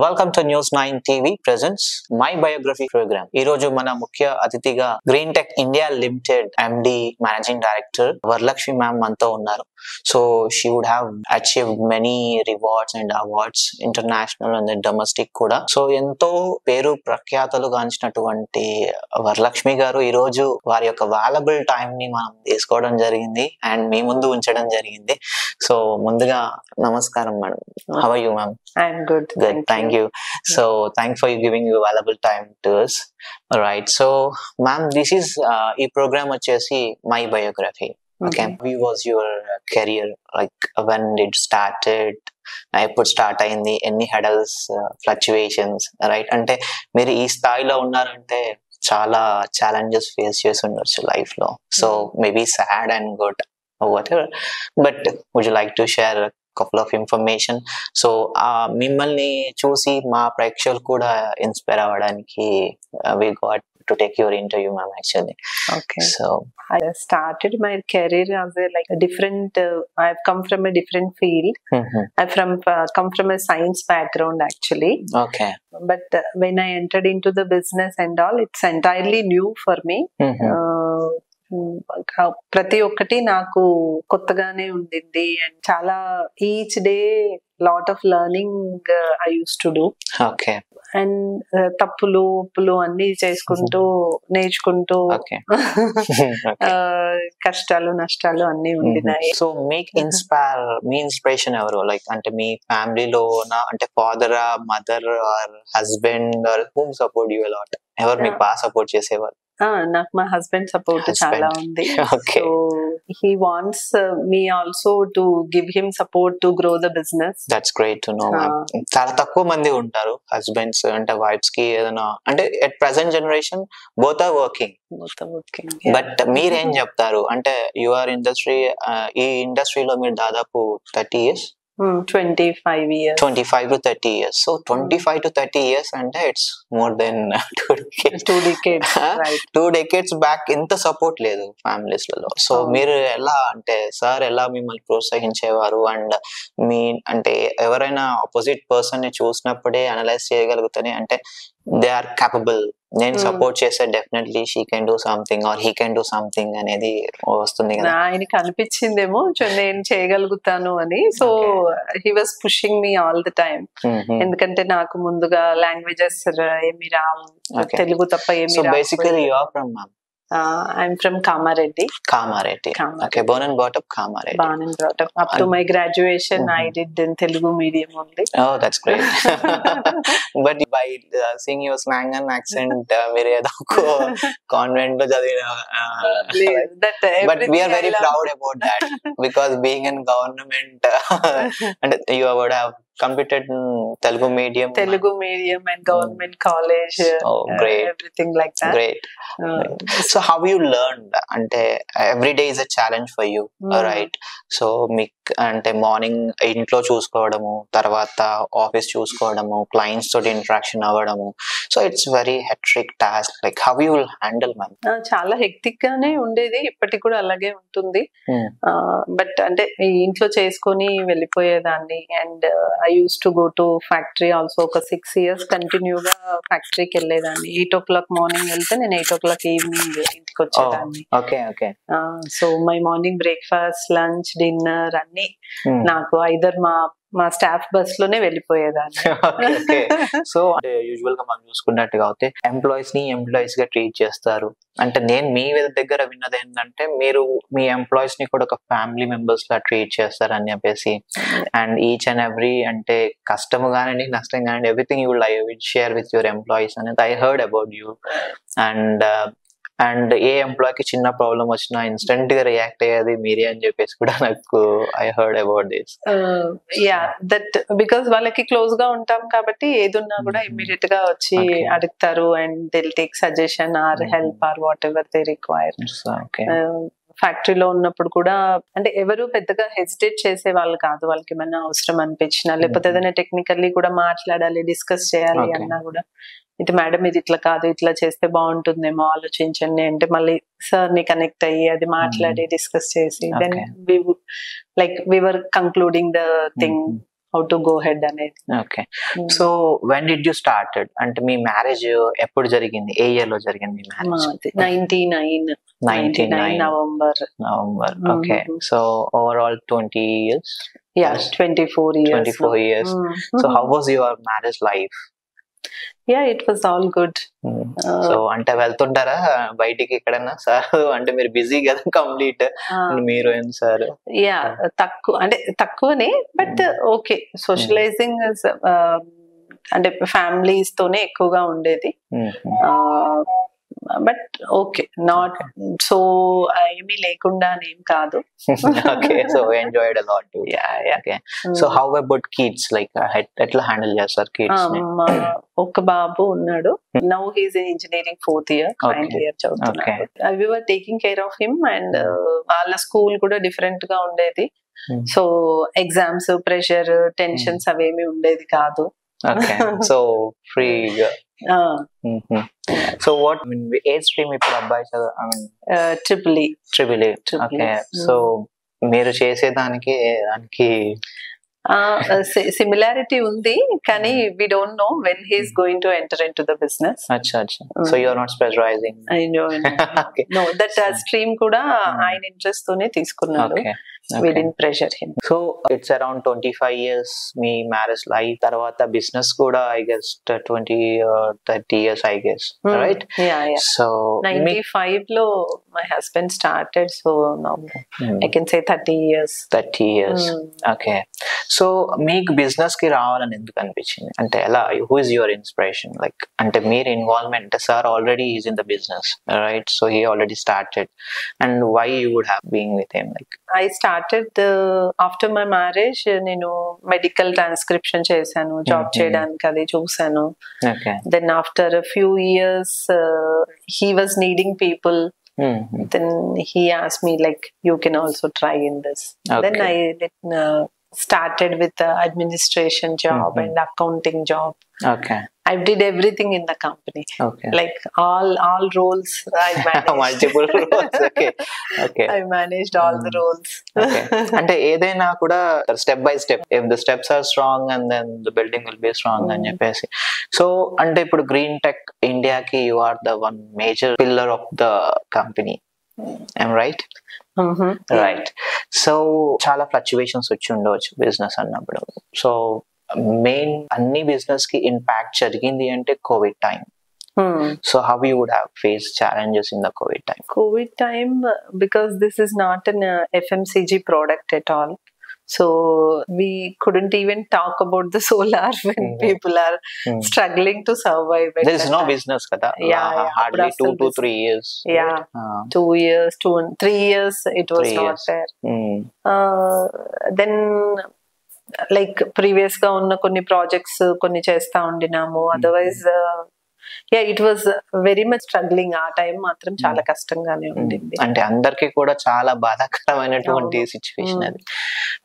Welcome to news 9 TV presents my biography programme. ఈ రోజు మన ముఖ్య అతిథిగా green tech India limited MD managing director Varalakshmi ma'am మనతో ఉన్నారు. So she would have achieved many rewards and awards, international and domestic కూడా. So ఎంతో పేరు ప్రఖ్యాతలు గాంచినటువంటి వరలక్ష్మి గారు ఈ రోజు వారి యొక్క వాల్యుబుల్ టైం ని మనం తీసుకోవడం జరిగింది అండ్ మీ ముందు ఉంచడం జరిగింది. సో ముందుగా నమస్కారం madam. How are you ma'am? I'm good. Thank you. So thanks for giving your valuable time to us. All right. So ma'am, this is e program vachesi my biography. Okay. How was your career? Like when did started? ఎప్పుడు start అయింది, ఎన్ని హెడల్స్, fluctuations, right? అంటే మీరు ఈ స్థాయిలో ఉన్నారంటే చాలా challenges face చేసి ఉండొచ్చు లైఫ్ లో. So maybe sad and good whatever, but would you like to share a couple of information? So మిమ్మల్ని చూసి మా ప్రేక్షకులు కూడా ఇన్స్పైర్ అవ్వడానికి we got to take your interview ma'am actually. Okay. So I started my career as a different I've come from a different field. Come from a science background actually. Okay. But when I entered into the business and all, it's entirely new for me. ప్రతి ఒక్కటి నాకు కొత్తగానే ఉండింది and చాలా each day lot of learning I use to do. Okay. And తప్పులు ఉప్పులు అన్ని చేసుకుంటూ నేర్చుకుంటూ కష్టాలు నష్టాలు అన్ని ఉండినాయి. సో మీకు మీ ఇన్స్పిరేషన్ ఎవరు? లైక్ అంటే మీ ఫ్యామిలీలో అంటే ఫాదరా, mother or husband or whom support you అలాట్? ఎవరు మీకు బాగా సపోర్ట్ చేసేవారు? నాకు మా హస్బెండ్ సపోర్ట్ చాలా ఉంది. So he wants me also to give him support to grow the business. That's great to know ma'am. చాలా తక్కువ మంది ఉంటారు హస్బెండ్స్ అంటే వైఫ్స్ కి ఏదైనా అంటే at present generation both are working. But మీరేం చెప్తారు అంటే యువర్ ఇండస్ట్రీ, ఈ ఇండస్ట్రీలో మీరు దాదాపు 30 years 25 years 25 to 30 years. So 25 to 30 years అంటే it's more than 2 decades right. 2 decades back ఇంత సపోర్ట్ లేదు ఫ్యామిలీస్ లలో. సో మీరు ఎలా అంటే సార్ ఎలా మిమ్మల్ని ప్రోత్సహించేవారు అండ్ మీ అంటే ఎవరైనా ఆపోజిట్ పర్సన్ ని చూసినప్పుడే అనలైజ్ చేయగలుగుతానే అంటే దే ఆర్ క్యాపబుల్, నేను సపోర్ట్ చేస్తే definitely she can do something or he can do something అనేది వస్తుంది కదా. ఆయనకి అనిపించిందేమో నేను చేయగలుగుతాను అని. So he was pushing me all the time. ఎందుకంటే నాకు ముందుగా లాంగ్వేజెస్ ఏమి రావు, తెలుగు తప్ప ఏమి రావు. So basically you are from ma'am? I'm from Kamareddy. Okay, born and brought up Kamareddy. Born and brought up. Up to my graduation, I did in Telugu medium only. Oh, that's great. But by seeing your slang and accent, mere edo convent lo chadina. But we are very proud about that because being in government and you would have competed in Telugu medium and government college. Oh, great. Everything like that. Great. So how you learned? Ante every day is a challenge for you, right? So మీకు అంటే morning ఇంట్లో చూసుకోవడము, తర్వాత office చూసుకోవడము, clients తోటి interaction అవ్వడము. So it's very hectic task. Like how you will handle ma'am? చాలా hectic గానే ఉండేది, ఇప్పటికి కూడా అలాగే ఉంటుంది. బట్ అంటే ఇంట్లో చేసుకొని వెళ్ళిపోయేదాన్ని. And I use to go to factory also. ఒక 6 years కంటిన్యూగా ఫ్యాక్టరీకి వెళ్ళేదాన్ని. 8 o'clock మార్నింగ్ వెళ్తే నేను 8 o'clock ఈవినింగ్ ఇంటికి వచ్చేదాన్ని. So my morning breakfast, lunch, dinner అన్ని నాకు ఐదర్ మా స్టాఫ్ బస్ లోనే వెళ్ళిపోయేదాన్ని. సో యూజువల్ గా మనం చూసుకున్నట్టుగా అయితే ఎంప్లాయీస్ ని ఎంప్లాయీస్ గా ట్రీట్ చేస్తారు. అంటే నేను మీ దగ్గర విన్నది ఏంటంటే మీరు మీ ఎంప్లాయీస్ ని కూడా ఒక ఫ్యామిలీ మెంబర్స్ లా ట్రీట్ చేస్తారని చెప్పేసి. అండ్ ఈచ్ అండ్ ఎవ్రీ అంటే కష్టం కానీ నష్టం కానీ everything you will share with your employees అనేది I heard about you. And a ఎంప్లాయీకి చిన్న ప్రాబ్లం వచ్చినా ఇన్స్టెంట్ గా రియాక్ట్ అయ్యేది మీరే అని చెప్పేసి కూడా నాకు I heard about this. That because వాళ్ళకి క్లోజ్ గా ఉంటాం కాబట్టి ఏదున్నా కూడా ఇమ్మీడియట్ గా వచ్చి అడుగుతారు and they will take suggestion or help or whatever they require. ఫ్యాక్టరీలో ఉన్నప్పుడు కూడా అంటే ఎవరు పెద్దగా హెసిటేట్ చేసే వాళ్ళు కాదు. వాళ్ళకి ఏమైనా అవసరం అనిపించినా లేకపోతే ఏదైనా టెక్నికల్లీ కూడా మాట్లాడాలి, డిస్కస్ చేయాలి అన్నా కూడా ఇది మేడం ఇది ఇట్లా కాదు, ఇట్లా చేస్తే బాగుంటుందేమో ఆలోచించండి అంటే మళ్ళీ సార్ ని కనెక్ట్ అయ్యి అది మాట్లాడి డిస్కస్ చేసి then we were concluding the thing how to go ahead అనేది. Okay. So when did you started? అంటే మీ మ్యారేజ్ ఎప్పుడు జరిగింది? ఏ ఇయర్ లో జరిగింది మీ marriage? 99 November. Okay. So overall 20 years? Yeah, 24 years. 24 years. So how was your marriage life? Yeah, it was all good. So అంటే వెళ్తుంటారా బయటికి ఎక్కడన్నా సార్? అంటే మీరు బిజీ కదా కంప్లీట్, మీరు సార్? యా, తక్కువనే, బట్ ఓకే. సోషలైజింగ్ అంటే ఫ్యామిలీస్ తోనే ఎక్కువగా ఉండేది. బట్ ఓకే, నాట్ సో ఏమీ లేకుండా ఏం కాదు. Okay. So enjoyed a lot. Okay. So how about kids? Like ఎట్లా హ్యాండిల్ చేస్తారు కిడ్స్? ఒక బాబు ఉన్నాడు. Now he's in engineering 4th year, final year చదువుతున్నాడు. We were taking care of him, and వాళ్ళ స్కూల్ కూడా డిఫరెంట్ గా ఉండేది. సో ఎగ్జామ్స్, ప్రెషర్, టెన్షన్స్ అవేమి ఉండేది కాదు. ఓకే. సో ఫ్రీగా. సో వాట్ ఏజ్ స్ట్రీమ్ ఇప్పుడు అబ్బాయి ట్రిపుల్ ఈ. ఓకే. సో మీరు చేసేదానికి దానికి సిమిలారిటీ ఉంది, కానీ we don't know when he is going to enter into the business. So you are not pressurising? No, that stream కూడా ఆయన ఇంట్రెస్ట్ తోనే తీసుకున్నాడు. We didn't pressure him. So it's around 25 years me marriage life. తర్వాత business కూడా I guess 20 or 30 years I guess, right? Yeah. So 95 లో my husband started, so now I can say 30 years. Okay. So మీకు business కి రావాలని ఎందుకు అనిపించింది? అంటే ఎలా, who is your inspiration? Like అంటే మీరు involvement, sir already is in the business, right? So he already started, and why you would have been with him? Like I started after my marriage. నేను medical transcription చేశాను, job చేయడానికి అది చూసాను. Then after a few years he was needing people. Then he asked me like, you can also try in this. Then I started with the administration job and accounting job. I did everything in the company. Like all roles I managed. Multiple roles. Okay. I managed all the roles. అంటే ఏదైనా కూడా step by step, if the steps are strong and then the building will be strong అని చెప్పేసి. So అంటే ఇప్పుడు green tech ఇండియాకి you are the one major pillar of the company. Am I right? Right. So చాలా fluctuations వచ్చి ఉండవచ్చు business అన్నప్పుడు. So main అన్ని బిజినెస్ కి ఇంపాక్ట్ జరిగింది అంటే Covid time. So how you would have faced challenges in the COVID time? Because this is not an FMCG product at all. So we couldn't even talk about the solar when people are struggling to survive. There is no business kada. Hardly 2 to 3 years. Yeah, 2 years, 2 and 3 years it was not there. Then like previous గా ఉన్న కొన్ని projects కొన్ని చేస్తా ఉండినాము. Otherwise it was very much struggling. ఆ time మాత్రం చాలా కష్టంగానే ఉండింది. అంటే అందరికి కూడా చాలా బాధాకరమైనటువంటి సిచ్యువేషన్ అది.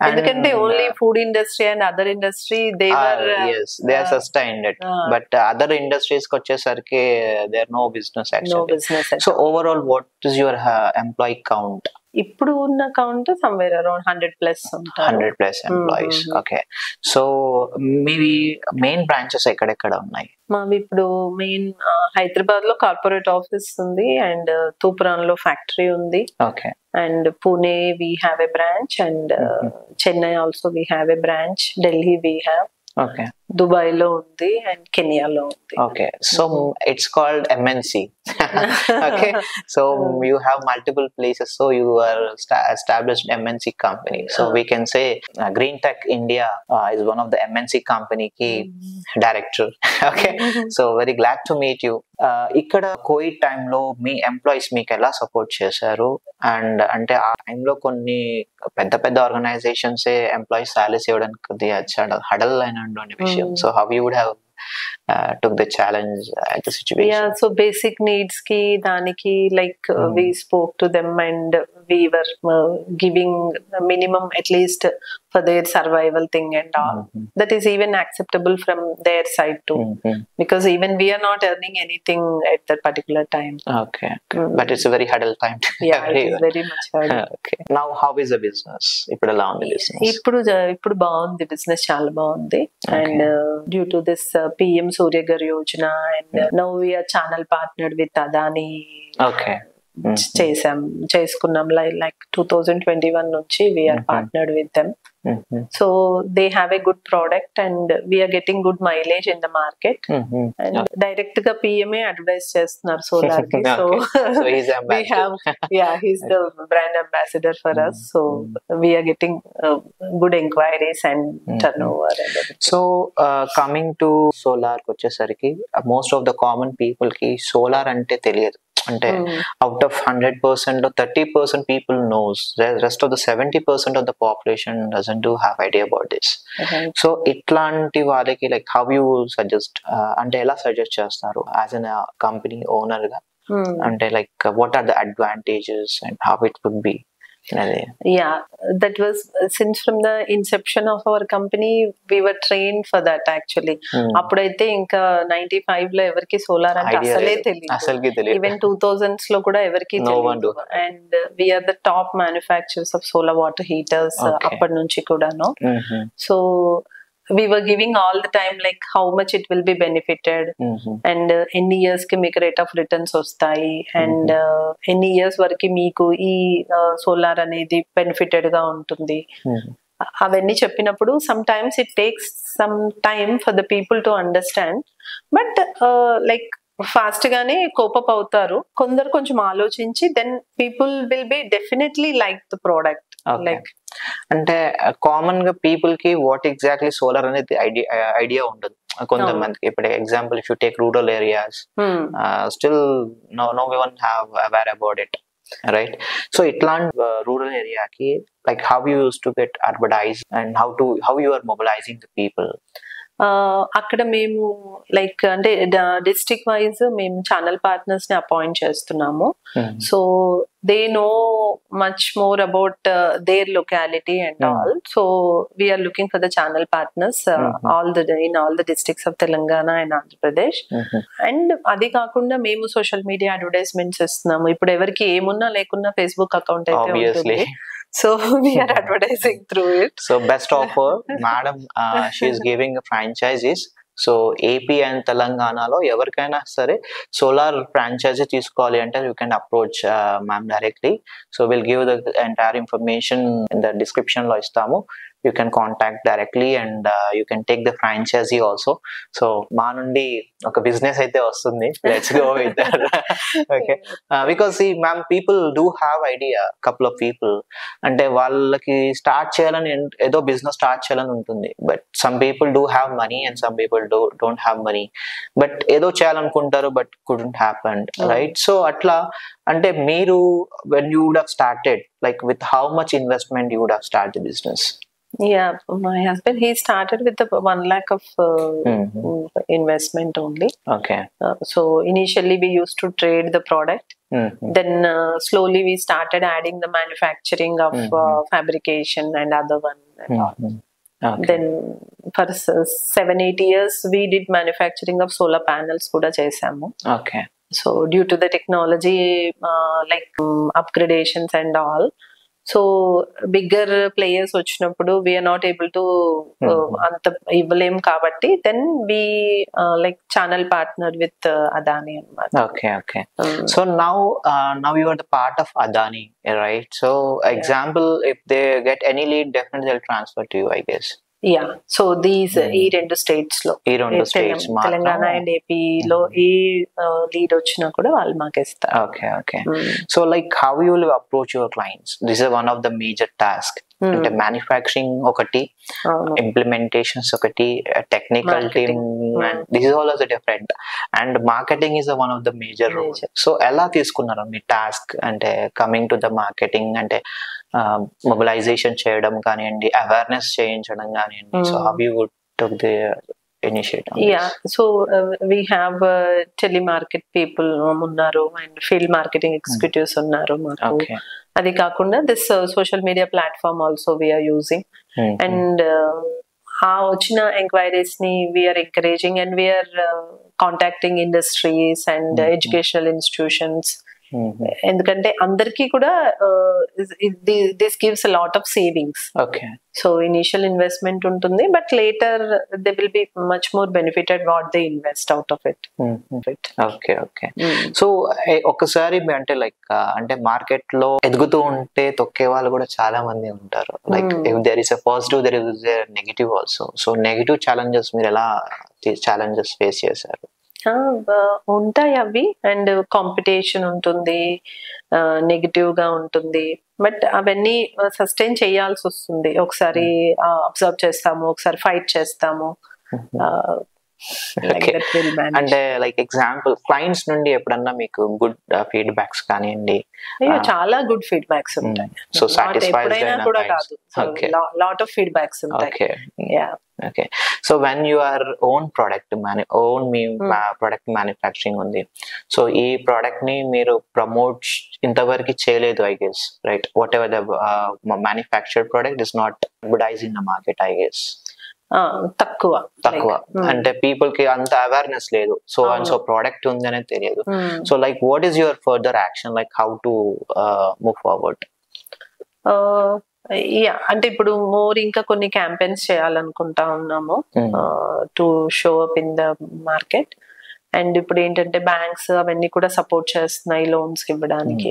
ఎందుకంటే only food industry and other industry they are sustained, but other industries కి వచ్చేసరికి there no business actually. So overall what is your employee count? ఇప్పుడు ఉన్న కౌంట్ సమ్వేర్ అరౌండ్ 100+ ఉంటారు. 100+ ఎంప్లాయీస్. ఓకే. సో మీవి మెయిన్ బ్రాంచెస్ ఎక్కడెక్కడ ఉన్నాయి? మావి ఇప్పుడు మెయిన్ హైదరాబాద్ లో కార్పొరేట్ ఆఫీస్ ఉంది, అండ్ తూప్రాన్ లో ఫ్యాక్టరీ ఉంది. Okay. And Pune we have a branch, and Chennai also we have a branch. Delhi we have. Okay. Dubai లో ఉంది, అండ్ కెనియాలో ఉంది. Okay. So it's called MNC. Okay. So you have multiple places, so you are established MNC company. So we can say Green Tech India is one of the MNC company ki director. Okay. So very glad to meet you. ఇక్కడ Covid టైంలో మీ employees మీకు ఎలా support చేశారు? And అంటే ఆ టైంలో కొన్ని పెద్ద పెద్ద ఆర్గనైజేషన్స్ ఎంప్లాయీస్ సాలరీస్ ఇవ్వడానికి కొద్దిగా హడల్ అయినటువంటి విషయం. So how you would have took the challenge at the situation? So basic needs ki daniki like we spoke to them, and we were giving minimum at least for their survival thing and all. That is even acceptable from their side too, because even we are not earning anything at that particular time. Okay. But it's a very huddle time to Yeah, it is very much hard. Okay. Now how is the business? ఇప్పుడు ఎలా ఉంది business? ఇప్పుడు బాగుంది, business చాలా బాగుంది. And due to this PM Suryaghar Yojana and now we are channel partnered with Adani. Okay. చేసుకున్నాం like 2021 నుంచి we're partnered with them. So they have a good product and we're getting good mileage in the market. And direct గా PMA advertise చేస్తున్నారు solar కి. So we have, yeah, he's the brand ambassador for us. So we are getting good inquiries and turnover and everything. So coming to solar వచ్చేసరికి most of the common people కి solar అంటే తెలియదు. అంటే out of 100% or 30% people knows, the rest of the 70% of the population doesn't do have idea about this. So ఇట్లాంటి వాళ్ళకి like how you suggest, అంటే ఎలా suggest చేస్తారు as a company owner గా, అంటే like what are the advantages and how it would be? Yeah, that was since from the inception of our company we were trained for that actually. అప్పుడైతే ఇంకా 95 లో ఎవరికి solar అంటే అసలే తెలియదు. Even 2000s లో కూడా ఎవరికి తెలియదు. And we are the top manufacturers of solar water heaters అప్పటి నుంచి కూడాను. So we were giving all the time like how much it will be benefited, and ఎన్ని years కి మీకు రేట్ ఆఫ్ రిటర్న్స్ వస్తాయి, అండ్ ఎన్ని years వరకు మీకు ఈ సోలార్ అనేది బెనిఫిటెడ్ గా ఉంటుంది. అవన్నీ చెప్పినప్పుడు sometimes it takes some time for the people to understand. But like fast గానే కోపప్ అవుతారు. కొందరు కొంచెం ఆలోచించి then people will be definitely like the product. Like అంటే కామన్ గా పీపుల్ కి వాట్ ఎగ్జాక్ట్లీ సోలార్ అనేది ఐడియా ఉండదు కొంతమందికి. ఇప్పుడు example if you take rural areas, still no one have aware about it, right? So ఇట్లాంటి రూరల్ ఏరియాకి like how you use to get advertise and how you are mobilizing the people? అక్కడ మేము like అంటే district wise మేము channel partners ని appoint చేస్తున్నాము. So they know much more about their locality and all. So we're looking for the channel partners in all the districts of Telangana and Andhra Pradesh. And అది కాకుండా మేము social media advertisements ఇస్తున్నాము. ఇప్పుడు ఎవరికి ఏమున్నా లేకున్నా ఫేస్బుక్ అకౌంట్ అయితే ఉంటుంది. So we are advertising through it. So best offer, madam, she is giving a franchises. So AP and తెలంగాణలో ఎవరికైనా సరే సోలార్ ఫ్రాంచైజీ తీసుకోవాలి అంటే you can approach ma'am directly. So will give the entire information in the description లో ఇస్తాము. You can contact directly and you can take the franchisee also. So మా నుండి ఒక బిజినెస్ అయితే వస్తుంది. Let's go with that. Okay, because ఈ ma'am people do have idea, couple of people అంటే వాళ్ళకి స్టార్ట్ చేయాలని, ఏదో బిజినెస్ స్టార్ట్ చేయాలని ఉంటుంది. But some people do have money and some people don't have money, but ఏదో చేయాలనుకుంటారు but couldn't happen, right? So అట్లా అంటే మీరు when you would have started, like with how much investment you would have started the business? Yeah, my husband, he started with the 1 lakh of investment only. Okay. So initially we used to trade the product. Then slowly we started adding the manufacturing of fabrication and other one and all. Okay. Then for 7-8 years we did manufacturing of solar panels kuda chesamu. Okay. So due to the technology like upgradations and all, so bigger players వచ్చినప్పుడు we are not able to anta ఇవ్వలేం కాబట్టి then we like channel partnered with Adani anamata. Okay, okay. So now you are the part of Adani, right? So example, if they get any lead, definitely they'll transfer to you, I guess. Yeah, so these ఈ రెండు states లో, Telangana and AP లో ఈ lead వచ్చినా కూడా వాళ్ళు మాకు ఇస్తారు. Okay, okay. So like how you will approach your clients? This is one of the major task. అంటే మ్యానుఫ్యాక్చరింగ్ ఒకటి, ఇంప్లిమెంటేషన్స్ ఒకటి, technical team, and this is all also different, and marketing is one of the major role. So ఎలా తీసుకున్నారు మీ task? అంటే coming to the marketing అంటే mobilization చేయడం కానివ్వండి, అవేర్నెస్ చేయించడం కానివ్వండి. So how you took the initiative? Yeah, so we have telemarket people unnaru and field marketing executives unnaru maku. Okay. అది కాకుండా this social media platform also we are using. And ఆ వచ్చిన enquiries ని we are encouraging and we are contacting industries and educational institutions. ఎందుకంటే అందరికీ కూడా this gives a lot of savings. So initial investment ఉంటుంది, but later they will be much more benefited what they invest out of it. Okay okay. So ఒకసారి అంటే like అంటే market లో ఎదుగుతూ ఉంటే తొక్కే వాళ్ళు కూడా చాలా మంది ఉంటారు. Like if there is a positive there is a negative also. So negative challenges మీరు ఎలా ఛాలెంజెస్ ఫేస్ చేశారు? ఉంటాయి అవి, అండ్ కాంపిటీషన్ ఉంటుంది, నెగిటివ్ గా ఉంటుంది, బట్ అవన్నీ సస్టైన్ చేయాల్సి వస్తుంది. ఒకసారి అబ్జర్వ్ చేస్తాము, ఒకసారి ఫైట్ చేస్తాము. అంటే లైక్ ఎగ్జాంపుల్ క్లయింట్స్ నుండి ఎప్పుడన్నా మీకు గుడ్ ఫీడ్బ్యాక్స్ కానివ్వండి? చాలా గుడ్ ఫీడ్బ్యాక్స్ ఉంటాయి. సో సాటిస్ఫైడ్ కూడా కాదు, లాట్ ఆఫ్ ఫీడ్బ్యాక్స్ ఉంటాయి. Okay. So when your own product product manufacturing ఉంది, సో ఈ ప్రోడక్ట్ ని మీరు ప్రమోట్ ఇంతవరకు చేయలేదు I guess, right? What ever the manufactured product is not advertise in the market I guess. తక్కువ అంటే పీపుల్ కి అంత అవేర్నెస్ లేదు. సో అండ్ సో ప్రోడక్ట్ ఉంది అనేది తెలియదు. So like what is your further action, like how to move forward? అంటే ఇప్పుడు మోర్ ఇంకా కొన్ని క్యాంపెయిన్స్ చేయాలనుకుంటా ఉన్నాము to show up in the market. And ఇప్పుడు ఏంటంటే బ్యాంక్స్ అవన్నీ కూడా సపోర్ట్ చేస్తున్నాయి లోన్స్ ఇవ్వడానికి.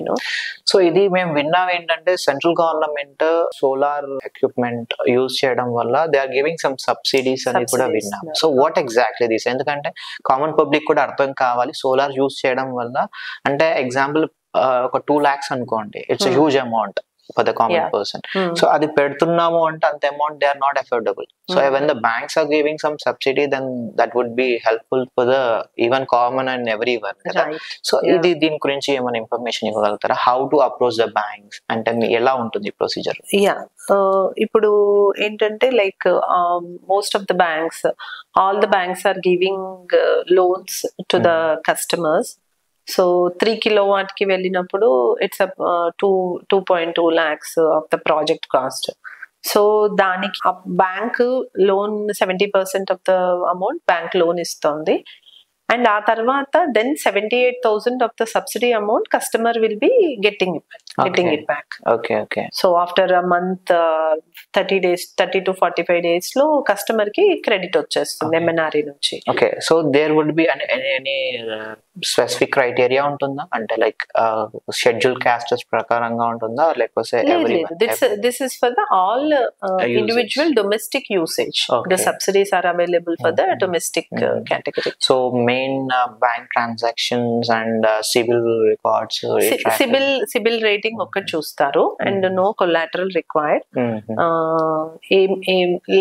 సో ఇది మేము విన్నాం ఏంటంటే central government solar equipment use చేయడం వల్ల they are giving some subsidies అని కూడా విన్నాం. So what exactly this? ఎందుకంటే కామన్ పబ్లిక్ కూడా అర్థం కావాలి. సోలార్ యూజ్ చేయడం వల్ల అంటే ఎగ్జాంపుల్ ఒక 2 lakhs అనుకోండి, it's huge amount for the common person. So adi pedutunnamu ante ant amount they are not affordable. So when the banks are giving some subsidy, then that would be helpful for the even common and everyone. So idi din gurinchi emana information ivagaltara? How to approach the banks ante ela untundi procedure? Ipudu entante like most of the banks, all the banks are giving loans to the customers. So 3 kilowatt కి వెళ్ళినప్పుడు it's 2.2 lakhs of the project cost. So దానికి bank loan 70% of the amount bank loan ఇస్తుంది. And ఆ తర్వాత then 78,000 of the subsidy amount customer will be getting it back. So after a month 30 to 45 days లో customer కి credit వచ్చేస్తుంది MNRE నుంచి. Okay. So there would be any specific criteria ఉంటుందా? అంటే like schedule కాస్టెస్ ప్రకారంగా ఉంటుందా, లేకపోతే this is for the all individual domestic usage. The subsidies are available for the domestic category. So main bank transactions and CIBIL records, CIBIL rating ఒక్కటి చూస్తారు and no collateral required.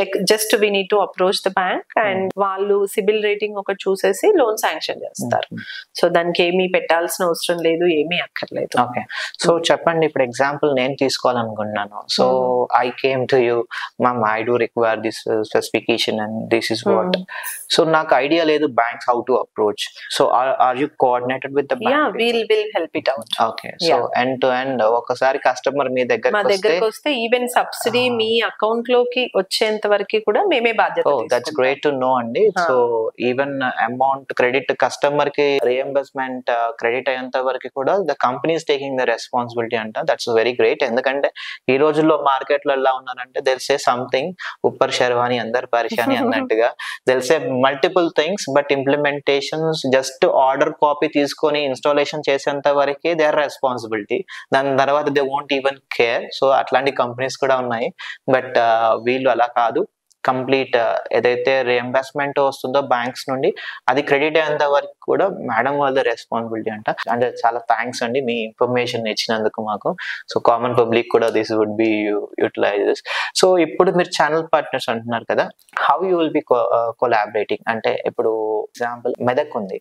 Like just we need to approach the bank and వాళ్ళు CIBIL rating ఒకటి చూసేసి loan sanction చేస్తారు. So దానికి ఏమీ పెట్టాల్సిన అవసరం లేదు, ఏమీ అక్కర్లేదు. ఓకే. సో చెప్పండి, ఇప్పుడు ఎగ్జాంపుల్ నేను తీసుకోవాలనుకుంటున్నాను. So I came to you, ma'am I do require this specification and this is what. So నాకు ఐడియా లేదు banks how to approach. So are you coordinated with the bank? Will help it out. Okay. So end to end ఒకసారి customer మీ దగ్గరికి వస్తే even subsidy మీ account లోకి వచ్చేంత వరకు కూడా మేమే బాధ్యత. దట్స్ గ్రేట్ టు నో అండి. So even amount credit customer కి రియంబర్స్మెంట్ క్రెడిట్ అయ్యేంత వరకు కూడా the company is taking the responsibility అంట. That's very great. ఎందుకంటే ఈ రోజుల్లో మార్కెట్ లో ఎలా ఉన్నారంటే తెలిసే సంథింగ్ ఉప్పర్ శర్వాణి అందరు పరిశాని అన్నట్టుగా తెలిసే multiple things, but implementations just order copy తీసుకొని ఇన్స్టాలేషన్ చేసేంత వరకే దే ఆర్ రెస్పాన్సిబిలిటీ. దాని తర్వాత they won't even care. So అట్లాంటి కంపెనీస్ కూడా ఉన్నాయి, బట్ వీళ్ళు అలా కాదు. కంప్లీట్ ఏదైతే రియంబర్స్మెంట్ వస్తుందో బ్యాంక్స్ నుండి అది క్రెడిట్ అయ్యేంత వరకు కూడా మేడం వాళ్ళ రెస్పాన్సిబిలిటీ అంట. అంటే చాలా థ్యాంక్స్ అండి మీ ఇన్ఫర్మేషన్ ఇచ్చినందుకు మాకు. సో కామన్ పబ్లిక్ కూడా this would be utilises. So ఇప్పుడు మీరు ఛానల్ పార్ట్నర్స్ అంటున్నారు కదా, how you will be collaborating? అంటే ఇప్పుడు ఎగ్జాంపుల్ మెదక్ ఉంది,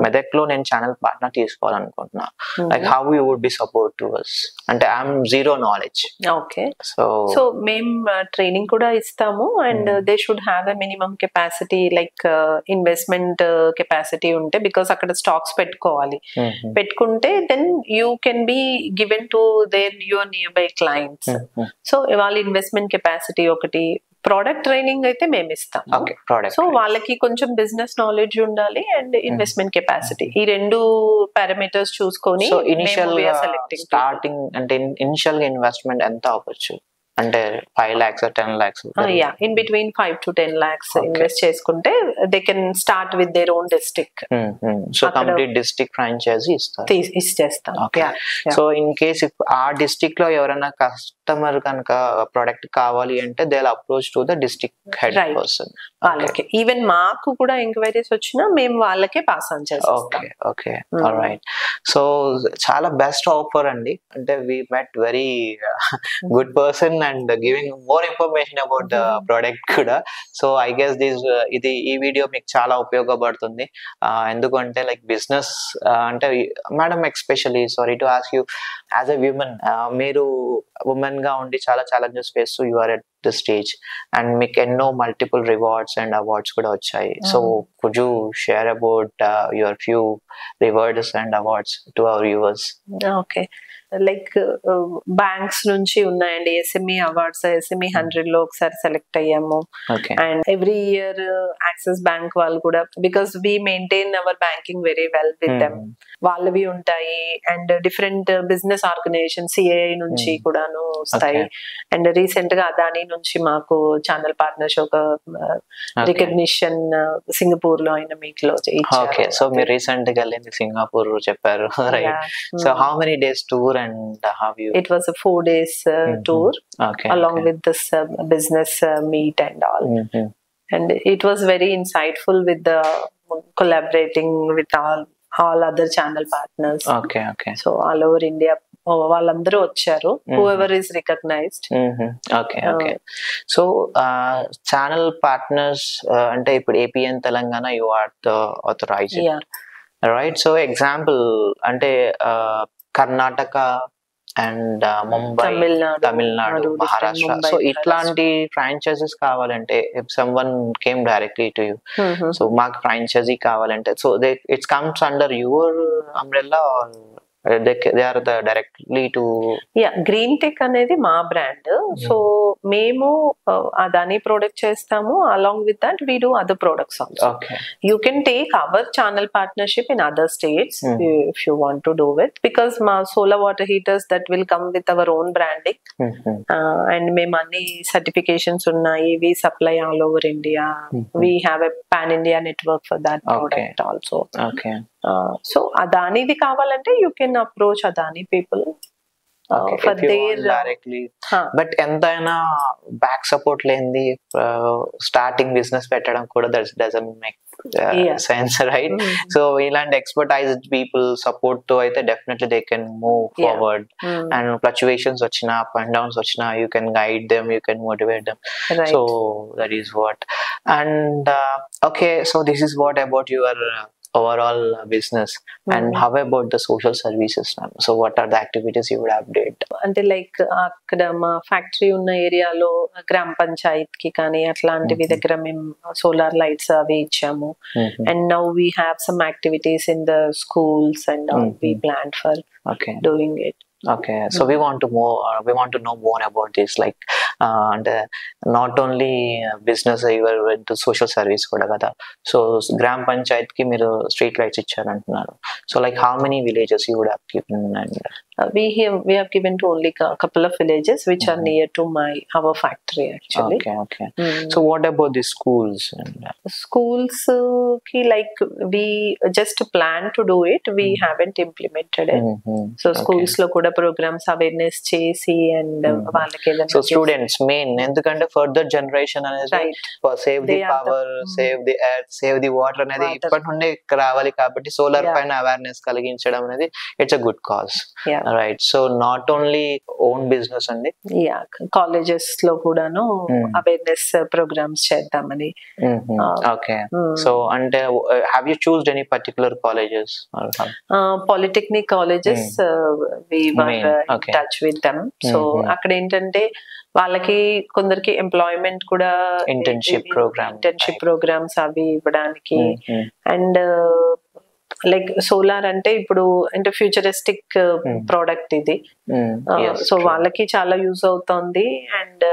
మెదక్లో నేను ఛానల్ పార్ట్నర్ తీసుకోవాలనుకుంటున్నా. Like how you would be support to us అంటే I'm zero knowledge. Okay, so మేము ట్రైనింగ్ కూడా ఇస్తాము and they should have a minimum capacity like investment capacity ఉంటే, బికాస్ అక్కడ స్టాక్స్ పెట్టుకోవాలి. పెట్టుకుంటే then you can be given to their your near by clients. So వాళ్ళ investment capacity ఒకటి, product training అయితే మేము ఇస్తాం. సో వాళ్ళకి కొంచెం బిజినెస్ నాలెడ్జ్ ఉండాలి అండ్ ఇన్వెస్ట్మెంట్ కెపాసిటీ, ఈ రెండు పారామీటర్స్ చూసుకొని స్టార్టింగ్ అంటే ఇనిషియల్ గా ఇన్వెస్ట్మెంట్ ఎంత అవ్వచ్చు అంటే 5 lakhs or 10 lakhs? Yeah, in between 5 to 10 lakhs invest చేసుకుంటే they can start with their own district. So complete district franchise ఇచ్చేస్తాం. So in case if ఆ డిస్ట్రిక్ట్ లో ఎవరైనా కస్టమర్ కనుక ప్రొడక్ట్ కావాలి అంటే they will approach to the district head person. వాళ్ళకి even మాకు కూడా ఎంక్వైరీస్ వచ్చినా మేము వాళ్ళకే పాస్ ఆన్ చేస్తాం. Okay all right. సో చాలా బెస్ట్ ఆఫర్ అండి. అంటే we met very good person and giving more information about the product కూడా. సో ఐ గెస్ ఈ వీడియో మీకు చాలా ఉపయోగపడుతుంది. ఎందుకంటే లైక్ బిజినెస్ అంటే madam especially sorry to ask you as a women, మీరు ఉమెన్ గా ఉండి చాలా ఛాలెంజెస్ ఫేస్తూ you are at the stage and మీకు ఎన్నో మల్టిపుల్ రివార్డ్స్ అండ్ అవార్డ్స్ కూడా వచ్చాయి. So could you share about your few rewards and awards to our viewers? Okay, like banks నుంచి ఉన్నాయండి. SME అవార్డ్స్, SME 100 లో ఒకసారి సెలెక్ట్ అయ్యాము. And every year Axis Bank వాళ్ళు కూడా, because we maintain our banking very well with them, వాళ్ళవి ఉంటాయి. And different business organization CAI నుంచి కూడాను వస్తాయి. అండ్ రీసెంట్ గా అదానీ నుంచి మాకు ఛానల్ పార్ట్నర్షిప్ ఒక రికగ్నిషన్ సింగపూర్ లో అయిన మీట్ లో. సో మీరు రీసెంట్ గా వెళ్ళింది సింగపూర్ చెప్పారు, right? So how many days tour and have you? It was a 4 days tour along with this business meet and all. And it was very insightful with the collaborating with all other channel partners. Okay. So all over India వాళ్ళందరూ వచ్చారు, whoever is recognized. Okay. So channel partners అంటే ఇప్పుడు APN Telangana you are the authorized, right? So example అంటే Karnataka and Mumbai, Tamil Nadu, Maharashtra. So ఇట్లాంటి franchises కావాలంటే if someone came directly to you, so మాకు franchise కావాలంటే so it's comes under your umbrella they are the directly to green tech అనేది మా brand. So మేము Adani product చేస్తాము, along with that we do other products also. You can take our channel partnership in other states if you want to do with, because మా solar water heaters that will come with our own branding. And మేము అన్ని certifications ఉన్నాయి, we supply all over India, we have a pan India network for that product also. So అదానిది కావాలంటే you can approach Adani people for their directly. But ఎంతైనా back support లేనిది starting business పెట్టడం కూడా doesn't make sense, right? So ఇలాంటి expertised people support తో అయితే definitely they can move forward. And fluctuations వచ్చినా అప్ అండ్ డౌన్స్ వచ్చినా you can guide them, you can motivate them. So that is what. And okay, so this is what about your overall business. And how about the social services, ma'am? So what are the activities you would update? అంటే like అక్కడ మా factory ఉన్న ఏరియాలో గ్రామ పంచాయత్ కి కానీ అట్లాంటివి దగ్గర మేము సోలార్ లైట్స్ అవి ఇచ్చాము. And now we have some activities in the schools and all we plan for doing it. Okay, so we want to know more about this, like and not only business, you are into social service kuda kada. So gram panchayat ki meer street lights icharu antunnaru. So like how many villages you would have given? And we have given to only a couple of villages which are near to our factory actually. Okay. So what about the schools? Schools ki like we just plan to do it, we haven't implemented it. So schools lo kuda programs awareness chesi and వాళ్ళకి ఏదైనా so students main ఎందుకంటే further generation అనేది save the power, save the earth, save the water అనేది ఇప్పటి నుండి రావాలి కాబట్టి solar పైన అవేర్నెస్ కలిగించడం అనేది it's a good cause. Right. So not only own business అండి, కాలేజెస్ లో కూడాను అవేర్నెస్ ప్రోగ్రామ్స్ చేద్దామని. ఓకే. సో అంటే have you choosed any particular colleges? Polytechnic colleges we were in touch with them. So అక్కడ ఏంటంటే వాళ్ళకి కొందరికి ఎంప్లాయ్మెంట్ కూడా, ఇంటర్న్షిప్ ప్రోగ్రామ్స్ అవి ఇవ్వడానికి. అండ్ లైక్ సోలార్ అంటే ఇప్పుడు అంటే ఫ్యూచరిస్టిక్ ప్రోడక్ట్ ఇది. సో వాళ్ళకి చాలా యూజ్ అవుతుంది అండ్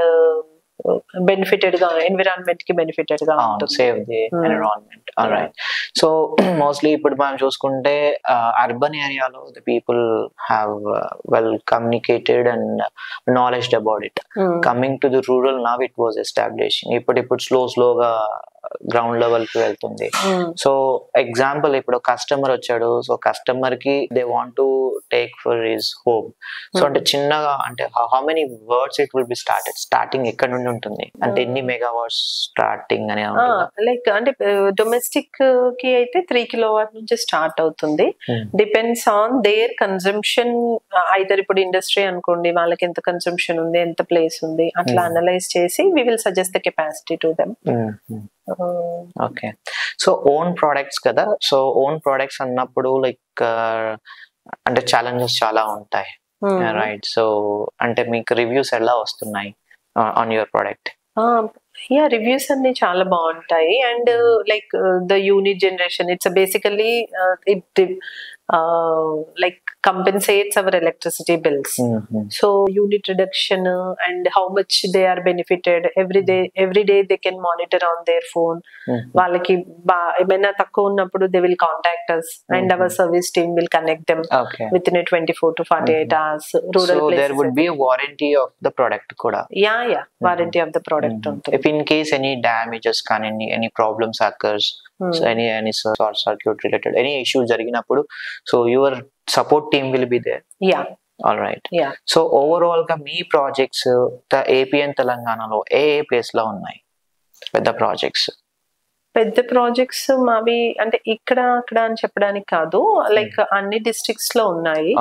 బెనిఫిటెడ్ గా, ఎన్విరాన్మెంట్ కి బెనిఫిటెడ్ గా ఉంటుంది. Save the environment. Alright. So mostly ఇప్పుడు మనం చూసుకుంటే అర్బన్ ఏరియాలో the people have well communicated and knowledge about it. Coming to the rural now it was establishing. ఇప్పుడు స్లోగా గ్రౌండ్ లెవెల్ కి వెళ్తుంది. సో ఎగ్జాంపుల్, ఇప్పుడు కస్టమర్ వచ్చాడు, సో కస్టమర్ కి they want to take for his home. So అంటే చిన్నగా అంటే how many words it will be starting ఎక్కడ నుండి ఉంటుంది, అంటే ఎన్ని మెగావాట్స్ స్టార్టింగ్ అనే లైక్ అంటే డొమెస్టిక్ కి అయితే 3 kilowatt నుంచి స్టార్ట్ అవుతుంది. Depends on their consumption. Either ఇప్పుడు ఇండస్ట్రీ అనుకోండి, వాళ్ళకి ఎంత కన్సంప్షన్ ఉంది, ఎంత ప్లేస్ ఉంది, అట్లా అనలైజ్ చేసి we will suggest the capacity to them. Okay. So own products కదా, సో ఓన్ ప్రొడక్ట్స్ అన్నప్పుడు లైక్ అంటే ఛాలెంజెస్ చాలా ఉంటాయి, రైట్? సో అంటే మీకు రివ్యూస్ ఎలా వస్తున్నాయి ఆన్ యువర్ ప్రొడక్ట్? రివ్యూస్ అన్ని చాలా బాగుంటాయి. And like the unit generation, it's basically it like compensates our electricity bills. So unit reduction and how much they are benefited every day they can monitor on their phone. వాళ్ళకి ఏమైనా తక్కువ ఉన్నప్పుడు they will contact us and our service team will connect them within a 24 to 48 hours. Rural so places, there would be a warranty of the product kuda. Yeah, warranty of the product ఉంటుంది. If in case any damages కానీ any problems occurs, so any short circuit related any issue జరిగినప్పుడు, so your support team will be there. All right. So overall గా మీ projects AP and తెలంగాణలో ఏ place లో ఉన్నాయి పెద్ద projects? మావి అంటే ఇక్కడ అక్కడ అని చెప్పడానికి కాదు, లైక్ అన్ని డిస్ట్రిక్ట్స్ లో ఉన్నాయి.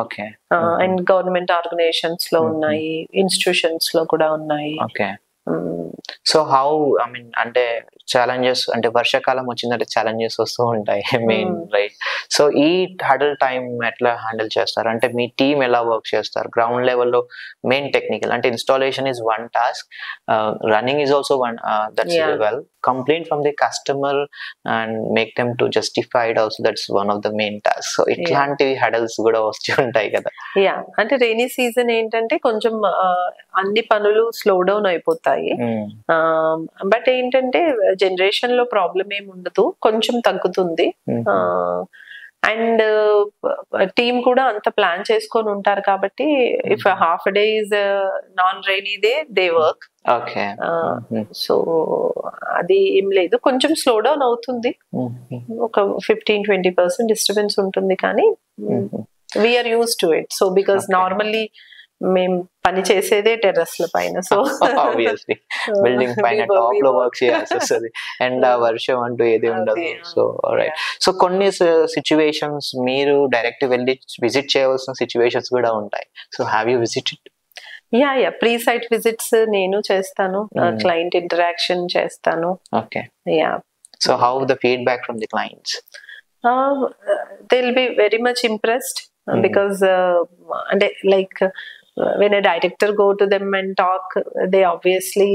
అండ్ గవర్నమెంట్ ఆర్గనైజేషన్స్ లో ఉన్నాయి, ఇన్స్టిట్యూషన్స్ లో కూడా ఉన్నాయి. సో హౌ ఐ మీన్ అంటే ఛాలెంజెస్ అంటే వర్షాకాలం వచ్చిందంటే ఛాలెంజెస్ వస్తూ ఉంటాయి మెయిన్, రైట్? సో ఈ హడల్ టైం ఎట్లా హ్యాండిల్ చేస్తారు? అంటే మీ టీమ్ ఎలా వర్క్ చేస్తారు గ్రౌండ్ లెవెల్లో? మెయిన్ టెక్నికల్ అంటే installation is one task, running is also one, that's well complaint from the customer and make them to justified also, that's one of the main tasks. So itlanti hurdles kuda vastu untayi kada. అంటే rainy season ఏంటంటే కొంచెం అన్ని పనులు slow down అయిపోతాయి. But ఏంటంటే generation లో problem ఏమి ఉండదు, కొంచెం తగ్గుతుంది. అండ్ టీమ్ కూడా అంత ప్లాన్ చేసుకొని ఉంటారు కాబట్టి if half day is non rainy day they work. So అది ఏం లేదు, కొంచెం స్లో డౌన్ అవుతుంది, ఒక 15-20% డిస్టర్బెన్స్ ఉంటుంది, కానీ we're use to it. So because normally మేము పని చేసేదే టెర్రస్ల పైన, సో ఆబ్వియస్లీ బిల్డింగ్ పైన టాప్ లో వర్క్ చేయాల్సి వస్తుంది, ఎండ వర్షం అంటూ ఏది ఉండదు. So right. సో కొన్ని సిచ్యువేషన్స్ మీరు డైరెక్ట్ వెళ్ళి విజిట్ చేయవలసిన సిచ్యువేషన్స్ కూడా ఉంటాయి. So have you visited? Pre site visits నేను చేస్తాను, క్లయింట్ ఇంటరాక్షన్ చేస్తాను. So how the feedback from the clients? They will be very much impressed because and like when a director go to them and talk, they obviously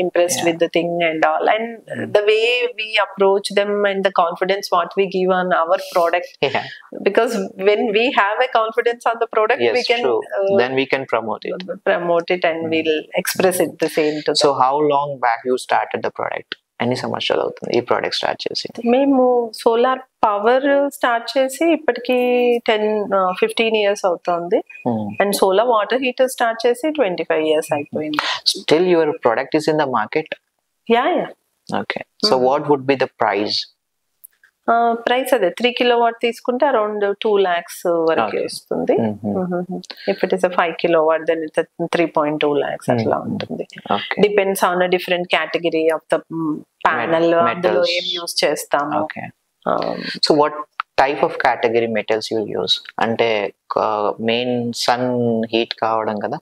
impressed with the thing and all, and the way we approach them and the confidence what we give on our product, because when we have a confidence on the product, we can then we can promote it and we'll express it the same to them. So how long back you started the product? ఎన్ని సంవత్సరాలు అవుతుంది ఈ product start చేసి? మేము solar power start చేసి ఇప్పటికి 10-15 years అవుతుంది. And solar water heater start చేసి 25 years అయిపోయింది. Still your product is in the market? Okay. So what would be the price? Price అదే 3 kilowatt తీసుకుంటే అరౌండ్ 2 lakhs వరకు వస్తుంది. If it is 5 kilowatt then it's 3.2 lakhs అట్లా ఉంటుంది. Depends on different category of the panel, అందులో ఏం use చేస్తాము. So what type of category metals you use? అంటే మెయిన్ సన్ హీట్ కావడం కదా,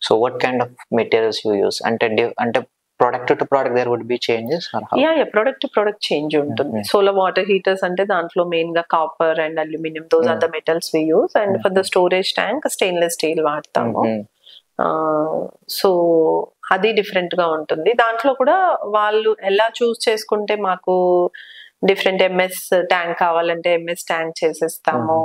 so what kind of materials you use? అంటే product to product there would be changes or how? Yeah, product to product change ఉంటుంది. Solar water heaters అంటే దాంట్లో main గా copper and aluminium, those are the metals we use. And for the storage tank stainless steel వాడతాము. So అది different గా ఉంటుంది. దాంట్లో కూడా వాళ్ళు ఎలా చూస్ చేసుకుంటే, మాకు డిఫరెంట్ ఎంఎస్ ట్యాంక్ కావాలంటే ఎంఎస్ ట్యాంక్ చేసేస్తాము.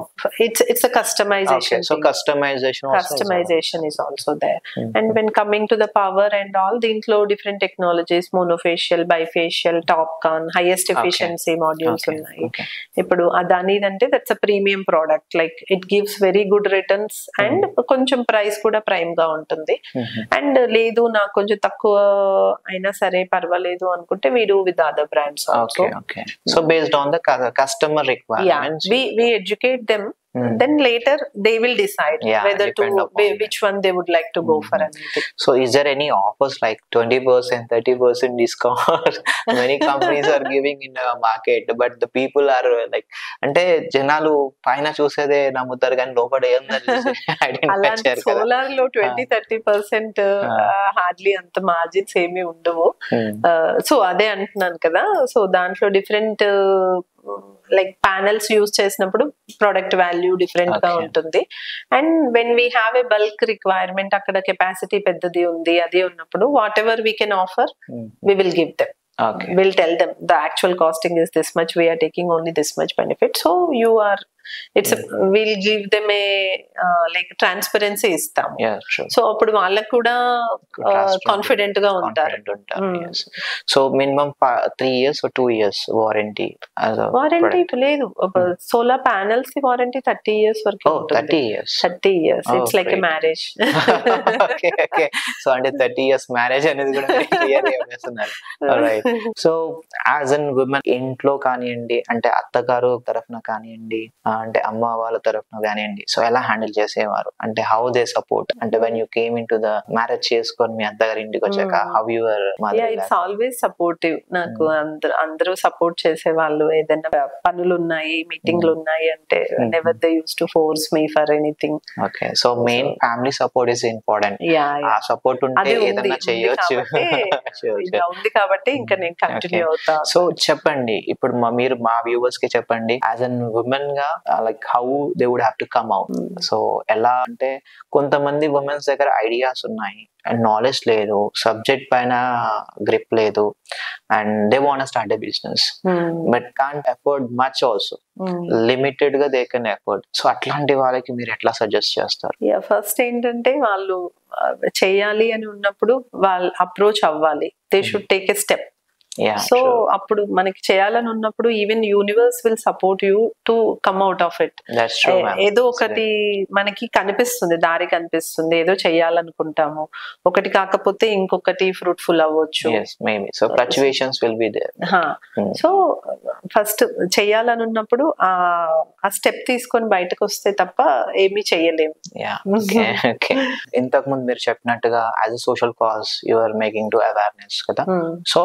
It's a customization. So customization is also there. And when coming to the power and all, దీంట్లో different technologies, monofacial, bifacial, TOPCon, highest efficiency modules ఉన్నాయి. ఇప్పుడు అదాని అంటే that's a premium product, like it gives very good returns and కొంచెం price కూడా prime గా ఉంటుంది. And లేదు నాకు కొంచెం తక్కువ అయినా సరే పర్వాలేదు అనుకుంటే we do with other brands also. So based on the customer requirements, we educate them. Then later they will decide whether to which one they would like to go for anything. So is there any offers like 20%, 30% discount? Many companies are giving in the market, but the people are like, ante janalu paina chusede namutar gan lopade identify cheyaru. Solar lo 20-30% hardly anta margins emi undavu. So ade antunnan kada. So dantlo different like panels use చేసినప్పుడు product value different గా ఉంటుంది. And when we have a bulk requirement, అక్కడ capacity పెద్దది ఉంది, అది ఉన్నప్పుడు whatever we can offer we will give them. We'll tell them the actual costing is this much, we are taking only this much benefit, so you are, we'll give them a like transparency istam. So appudu vallaku kuda confident ga untaru. So minimum 3 years or 2 years warranty? Warranty ledu. Solar panels ki warranty 30 years varaku untundi. 30 years it's like a marriage. Okay. So under 30 years marriage anedi kuda clear chestunaru. All right. So as an women ఇంట్లో కానివ్వండి, అంటే అత్తగారు తరఫున కానివ్వండి, అంటే అమ్మ వాళ్ళ తరఫున కానివ్వండి, సో ఎలా హ్యాండిల్ చేసేవారు? అంటే హౌ దే సపోర్ట్? అంటే when you came in to the marriage చేసుకొని మీ అత్తగారి ఇంటికి వచ్చాక how your mother? It's always supportive. నాకు అందరూ సపోర్ట్ చేసేవాళ్ళు. ఏదైనా పనులు ఉన్నాయి, మీటింగ్లు ఉన్నాయి అంటే never they use to force me for anything. Okay, so main family support is important. ఆ సపోర్ట్ ఉంటే ఏదైనా చేయొచ్చు. ఉంది కాబట్టి ఇంకా నేను కంటిన్యూ అవుతా. సో చెప్పండి, ఇప్పుడు మీరు మా వ్యూవర్స్ కి చెప్పండి, యాజ్ అన్ ఉమెన్ గా like how they would have to come out. So ఎలా అంటే కొంతమంది ఉమెన్స్ దగ్గర ఐడియాస్ ఉన్నాయి అండ్ నాలెడ్జ్ లేదు, సబ్జెక్ట్ పైన గ్రిప్ లేదు, and they want start a business but can't afford much also, limited గా దే కెన్ అఫోర్డ్. సో అట్లాంటి వాళ్ళకి మీరు ఎట్లా సజెస్ట్ చేస్తారు? ఫస్ట్ ఏంటంటే వాళ్ళు చేయాలి అని ఉన్నప్పుడు వాళ్ళు అప్రోచ్ అవ్వాలి. They should take a step. So అప్పుడు మనకి చేయాలని ఉన్నప్పుడు even universe will support you to come out of it. ఏదో ఒకటి మనకి కనిపిస్తుంది, దారి కనిపిస్తుంది, ఏదో చేయాలనుకుంటాము, ఒకటి కాకపోతే ఇంకొకటి ఫ్రూట్ఫుల్ అవ్వచ్చు. సో ఫస్ట్ చేయాలని ఉన్నప్పుడు ఆ స్టెప్ తీసుకొని బయటకు వస్తే తప్ప ఏమీ చెయ్యలేము. ఇంతకు ముందు మీరు చెప్పినట్టుగా as a social cause you are making to awareness కదా. సో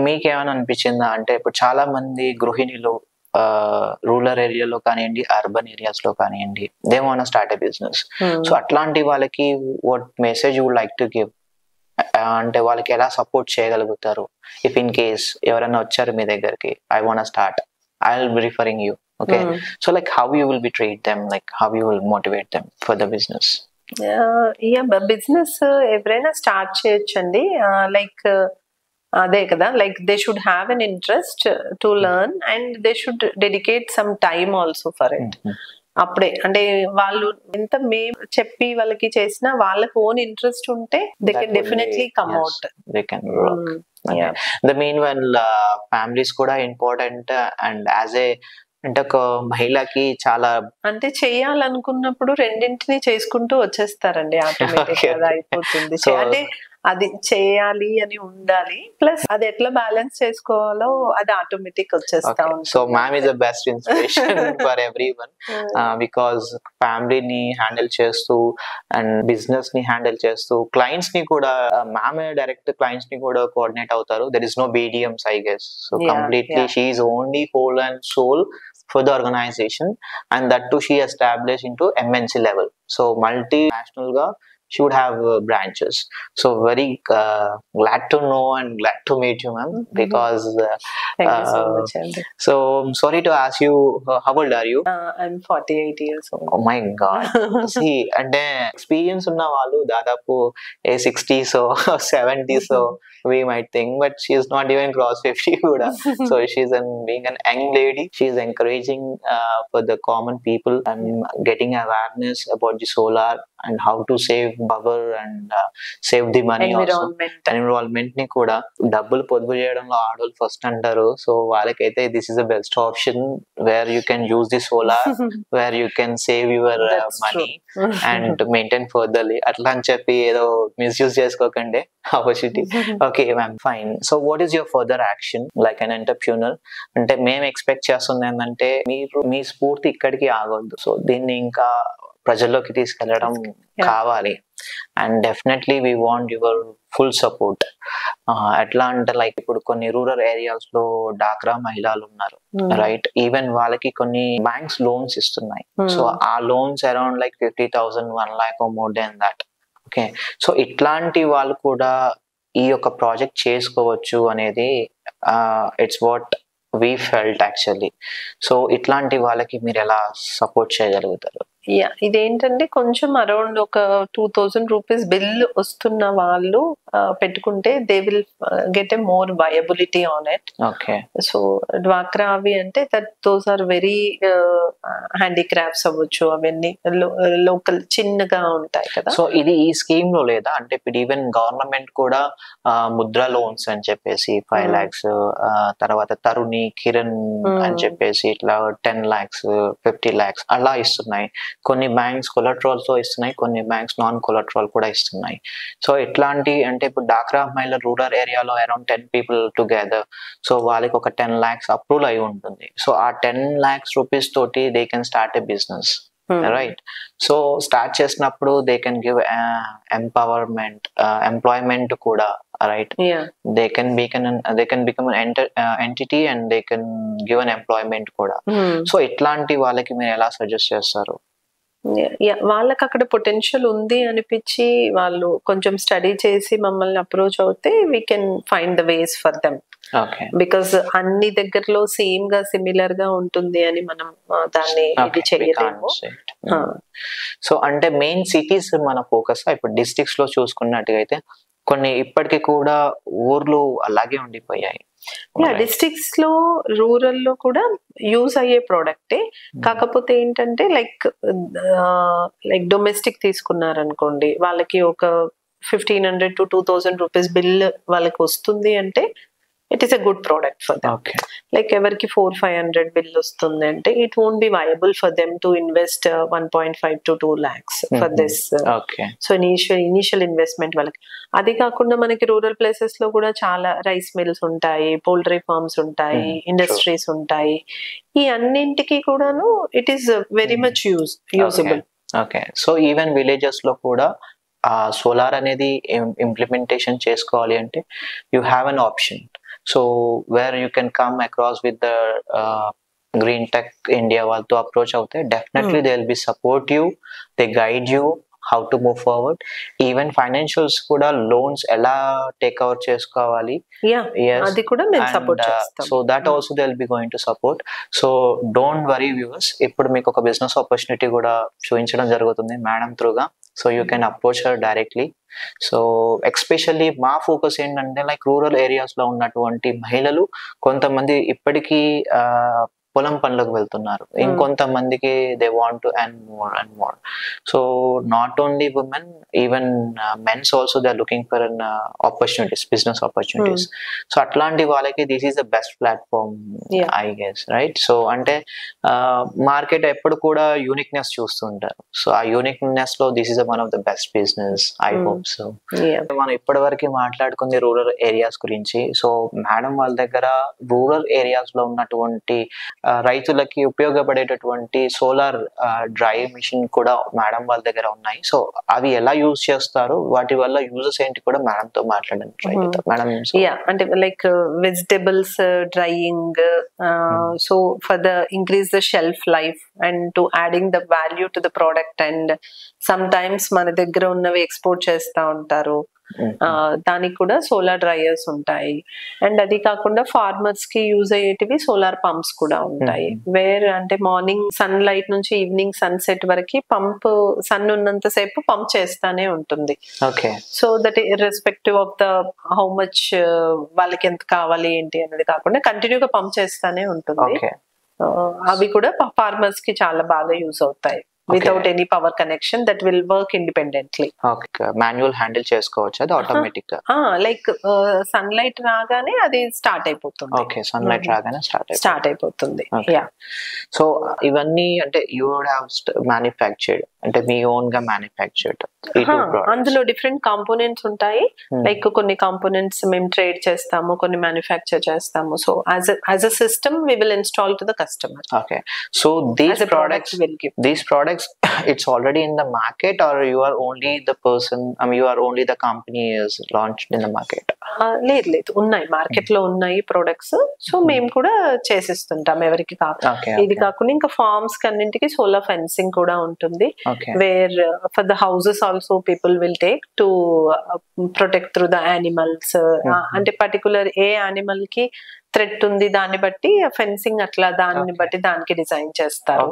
మీకేమైనా అనిపించిందా అంటే ఇప్పుడు చాలా మంది గృహిణులు రూరల్ ఏరియాలో కానివ్వండి, అర్బన్ ఏరియాస్ లో కానివ్వండి, they want start a business. So అట్లాంటి వాళ్ళకి what message you would like to give? అంటే వాళ్ళకి ఎలా సపోర్ట్ చేయగలుగుతారు? ఇఫ్ ఇన్ కేస్ ఎవరైనా వచ్చారు మీ దగ్గరికి, I want start, I will be referring you, okay, so like how you will B treat them, like how you will motivate them for the business? Business ఎవరైనా start చేయొచ్చండి. Like అదే కదా, like they should have an interest to learn and they should dedicate some time also for it. అప్పుడే అంటే వాళ్ళు ఎంత మేము చెప్పి వాళ్ళకి చేసినా వాళ్ళకి ఓన్ ఇంట్రెస్ట్ ఉంటే they can definitely come out. The main one families కూడా ఇంపార్టెంట్. అండ్ యాజ్ ఏ అంటే ఒక మహిళకి చాలా అంటే చెయ్యాలనుకున్నప్పుడు రెండింటిని చేసుకుంటూ వచ్చేస్తారండి, ఆటోమేటిక్ గా అయిపోతుంది. అంటే అది చేయాలి అని ఉండాలి, ప్లస్ అది ఎట్లా బ్యాలెన్స్ చేసుకోవాలో అది ఆటోమేటిక్ వచ్చేస్తా ఉంటుంది. So ma'am is the best inspiration for everyone, because ఫ్యామిలీని హ్యాండిల్ చేస్తూ అండ్ బిజినెస్ ని హ్యాండిల్ చేస్తూ క్లయింట్స్ ని కూడా మ్యామ్ డైరెక్ట్ క్లయింట్స్ ని కూడా కోఆర్డినేట్ అవుతారు. There is no BDMs, I guess. So completely she is only whole and soul for the organization, and that too she established into MNC level. So multinational ga she would have branches. So very glad to know and glad to meet you, ma'am, because thank you so much, Andy. so sorry to ask you, how old are you? I'm 48 years old. Oh my god. See, అంటే experience ఉన్న వాళ్ళు దాదాపు 60s or 70s, so we might think, but she is not even cross 50 kuda. So she's being an young lady, she is encouraging for the common people and getting awareness about the solar and how to save power and save the money, environment also environment ni kuda డబ్బులు పొదుపు చేయడంలో ఆడవాళ్ళు first అంటారు. So వాళ్ళకైతే this is the best option where you can use the solar, where you can save your money and maintain furtherly. అట్లా అని చెప్పి ఏదో మిస్యూజ్ చేసుకోకండి opportunity. Okay ma'am, fine. So what is your further action like an entrepreneur? అంటే మేము expect చేస్తుంది ఏంటంటే మీరు మీ స్ఫూర్తి ఇక్కడికి ఆగొద్దు. సో దీన్ని ఇంకా ప్రజల్లోకి తీసుకెళ్లడం కావాలి. And definitely we want your full support. ఎట్లా అంటే లైక్ ఇప్పుడు కొన్ని రూరల్ ఏరియాస్ లో డాక్రా మహిళలు ఉన్నారు, రైట్? ఈవెన్ వాళ్ళకి కొన్ని బ్యాంక్స్ లోన్స్ ఇస్తున్నాయి. సో ఆ loans around like 50,000, 1 lakh or more than that. Okay, so ఇట్లాంటి వాళ్ళు కూడా ఈ యొక్క ప్రాజెక్ట్ చేసుకోవచ్చు అనేది it's what we felt actually. So ఇట్లాంటి వాళ్ళకి మీరు ఎలా సపోర్ట్ చేయగలుగుతారు? ఇదేంటంటే కొంచెం అరౌండ్ ఒక 2,000 రూపీస్ బిల్ వస్తున్న వాళ్ళు పెట్టుకుంటే they will get a more viability on it. Okay, so డ్వాక్రా అవి అంటే దోస్ ఆర్ వెరీ హ్యాండీక్రాఫ్ట్స్ అవ్వచ్చు, అవన్నీ లోకల్ చిన్నగా ఉంటాయి కదా. సో ఇది ఈ స్కీమ్ లో లేదా? అంటే ఇప్పుడు ఈవెన్ గవర్నమెంట్ కూడా ముద్రా లోన్స్ అని చెప్పేసి 5 lakhs, తర్వాత తరుణి, కిరణ్ అని చెప్పేసి ఇట్లా 10 lakhs, 50 lakhs అలా ఇస్తున్నాయి. కొన్ని బ్యాంక్స్ కొలట్రాల్ తో ఇస్తున్నాయి, కొన్ని బ్యాంక్స్ నాన్ కొలట్రాల్ కూడా ఇస్తున్నాయి. సో ఇట్లాంటి అంటే ఇప్పుడు డాక్రా మహిళ రూరల్ ఏరియాలో అరౌండ్ 10 people టుగెదర్, సో వాళ్ళకి ఒక 10 lakhs అప్రూవల్ అయి ఉంటుంది. సో ఆ 10 lakhs రూపీస్ తోటి they can start a business, right? So start చేసినప్పుడు they can give empowerment, employment కూడా, right? They can become an entity and they can give an employment కూడా. So ఇట్లాంటి వాళ్ళకి మీరు ఎలా సజెస్ట్ చేస్తారు? వాళ్ళకి అక్కడ పొటెన్షియల్ ఉంది అనిపించి వాళ్ళు కొంచెం స్టడీ చేసి మమ్మల్ని అప్రోచ్ అవుతే we can find the ways for them. Because అన్ని దగ్గరలో సేమ్ గా సిమిలర్ గా ఉంటుంది అని మనం దాన్ని ఇది చేయలేము. సో అంటే మెయిన్ సిటీస్ మన ఫోకస్. ఇప్పుడు డిస్ట్రిక్ట్స్ లో చూసుకున్నట్టుగా అయితే కొన్ని ఇప్పటికీ కూడా ఊర్లు అలాగే ఉండిపోయాయి. డిస్ట్రిక్ట్స్ లో రూరల్ లో కూడా యూజ్ అయ్యే ప్రోడక్టే, కాకపోతే ఏంటంటే లైక్ డొమెస్టిక్ తీసుకున్నారనుకోండి, వాళ్ళకి ఒక 1,500 to 2,000 రూపీస్ బిల్ వాళ్ళకి వస్తుంది అంటే it is a good product for them. Like ఎవరికి 400-500 బిల్ వస్తుంది అంటే it won't be viable for them to invest 1.5 to 2 lakhs for this. So initial investment వాళ్ళకి. అది కాకుండా మనకి రూరల్ ప్లేసెస్ లో కూడా చాలా రైస్ మిల్స్ ఉంటాయి, పౌల్ట్రీ ఫార్మ్స్ ఉంటాయి, ఇండస్ట్రీస్ ఉంటాయి. ఈ అన్నింటికి కూడాను it is very much usable. Okay, so even villages లో కూడా సోలార్ అనేది ఇంప్లిమెంటేషన్ చేసుకోవాలి అంటే you have an option. So where you can come across with the Green Tech India వాళ్ళతో అప్రోచ్ అవుతే definitely they will be support you, they guide you how to move forward. Even financials కూడా loans ఎలా take over చేసుకోవాలి, so that also they will be going to support. So don't worry viewers, ఇప్పుడు మీకు ఒక business opportunity కూడా చూపించడం జరుగుతుంది madam త్రూగా. So you can approach her directly. So especially మా ఫోకస్ ఏంటంటే లైక్ రూరల్ ఏరియాస్ లో ఉన్నటువంటి మహిళలు కొంతమంది ఇప్పటికీ పొలం పనులకు వెళ్తున్నారు, ఇంకొంతమందికి they want to earn more and more. So not only women, even mens also they are looking for an opportunities, business opportunities. So అట్లాంటి వాళ్ళకి this is the best platform I guess, right? So అంటే market ఎప్పుడు కూడా uniqueness చూస్తుంటారు. So ఆ uniqueness లో this is one of the best business, I hope so. మనం ఇప్పటి వరకు మాట్లాడుకుంది రూరల్ ఏరియాస్ గురించి. సో మేడం వాళ్ళ దగ్గర రూరల్ ఏరియాస్ లో ఉన్నటువంటి రైతులకి ఉపయోగపడేటటువంటి సోలార్ డ్రై మిషన్ కూడా మేడం మేడం వాళ్ళ దగ్గర ఉన్నాయి. సో అవి ఎలా యూజ్ చేస్తారు, వాటి వల్ల యూజెస్ ఏంటి కూడా మేడం తో మాట్లాడండి ట్రై చేద్దాం మేడం. అంటే like vegetables drying, so for the increase the shelf life and to adding the value to the product, and some times మన దగ్గర ఉన్నవి ఎక్స్పోర్ట్ చేస్తా ఉంటారు, దానికి కూడా సోలార్ డ్రైయర్స్ ఉంటాయి. అండ్ అది కాకుండా ఫార్మర్స్ కి యూజ్ అయ్యేటివి సోలార్ పంప్స్ కూడా ఉంటాయి. వేర్ అంటే మార్నింగ్ సన్ లైట్ నుంచి ఈవినింగ్ సన్సెట్ వరకు పంప్, సన్ ఉన్నంత సేపు పంప్ చేస్తానే ఉంటుంది. So that irrespective of the how much వాళ్ళకి ఎంత కావాలి ఏంటి అనేది కాకుండా కంటిన్యూగా పంప్ చేస్తానే ఉంటుంది. అవి కూడా ఫార్మర్స్ కి చాలా బాగా యూజ్ అవుతాయి. Without any power connection, that will work independently. Manual handle చేసుకోవచ్చు అది ఆటోమేటిక్ గా. లైక్ సన్లైట్ రాగానే అది స్టార్ట్ అయిపోతుంది. సన్లైట్ రాగానే స్టార్ట్ అయిపోతుంది. సో ఇవన్నీ అంటే యూ వుడ్ హావ్ మ్యానుఫ్యాక్చర్డ్, అంటే మీ ఓన్ గా మ్యానుఫ్యాక్చర్డ్. అందులో డిఫరెంట్ కాంపోనెంట్స్ ఉంటాయి. లైక్ కొన్ని కాంపోనెంట్స్ మేము ట్రేడ్ చేస్తాము, కొన్ని మ్యానుఫ్యాక్చర్ చేస్తాము. So as a system we will install to the customer. So these products it's already in the market, or you are only the person, you are only the company is launched in the market? లేదు ఉన్నాయి, market లో ఉన్నాయి products. So మేము కూడా చేసిస్తుంటాం ఎవరికి కావాలి. ఇది కాకుండా ఇంకా ఫార్మ్స్ కన్నింటికి సోలార్ ఫెన్సింగ్ కూడా ఉంటుంది. Where for the houses also people will take to protect through the animals. అంటే పర్టికులర్ ఏ యానిమల్ కి థ్రెట్ ఉంది దాన్ని బట్టి ఫెన్సింగ్ అట్లా దాన్ని బట్టి దానికి డిజైన్ చేస్తారు.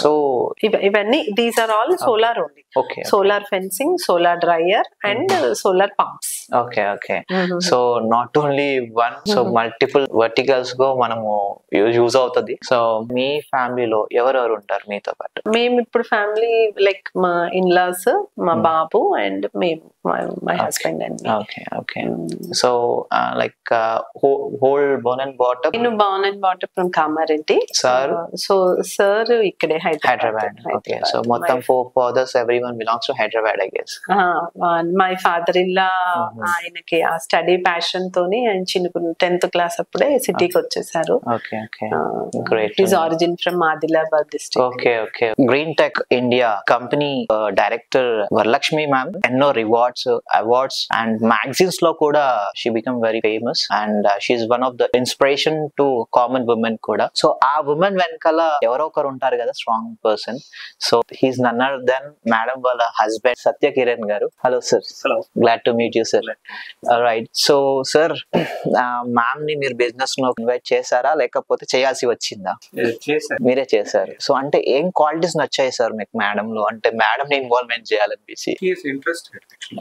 సో ఇవన్నీ these are all solar only. Solar fencing, solar dryer and solar pumps. So not only one, so multiple verticals గా మనము యూజ్ అవుతుంది. సో మీ ఫ్యామిలీలో ఎవరెవరు ఉంటారు మీతో పాటు? మేము ఇప్పుడు ఫ్యామిలీ లైక్ మా ఇన్లాస్, మా బాబు అండ్ మేము, my husband and so like whole born and brought up? నేను born and brought up from Kamareddy. Sir? So sir ikkade Hyderabad. Okay. So మొత్తం four fathers, everyone belongs to Hyderabad, I guess. My father-in-law ఆయనకి ఆ study passion తోని ఆయన చిన్నప్పుడు 10th class అప్పుడే సిటీకి వచ్చేసారు. Great. His origin from Adilabad district. Green Tech India company director Varalakshmi ma'am ఎన్నో awards and magazines లో కూడా she become very famous, and she is one of the inspiration to common women kuda. So aa woman venkala evaro okaru untaru kada, strong person. So he is none other than madam wala husband Satya Kiran garu. Hello sir. Hello. Glad to meet you sir. All right. So sir, ma'am ni meer business no invite chesara lekapothe cheyalsi vachinda? Chesaru. Mere chesaru. So ante em qualities nachayi sir meek madam lo, ante madam ni involvement cheyalanipichi? She is interested actually.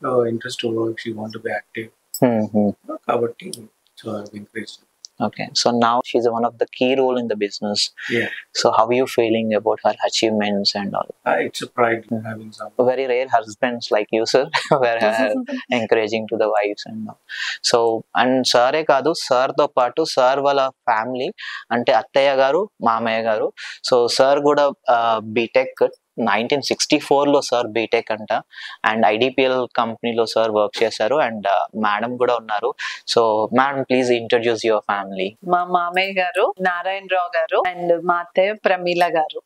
So interest to work, she want to be active. Kabatti so I've encouraged. So now she's one of the key role in the business. So how are you feeling about her achievements and all? It's a pride having some very rare husbands like you sir were encouraging to the wives and all. So and sir e kaadu, sir tho paatu sir wala family ante attaya garu maamaya garu. So sir kuda BTech 1964 లో sir BTech అంట, and IDPL కంపెనీలో sir work చేశారు, and madam కూడా ఉన్నారు. So madam please introduce your family. మా మామయ్య గారు నారాయణరావు గారు అండ్ మా అత్తయ్య ప్రమీల గారు.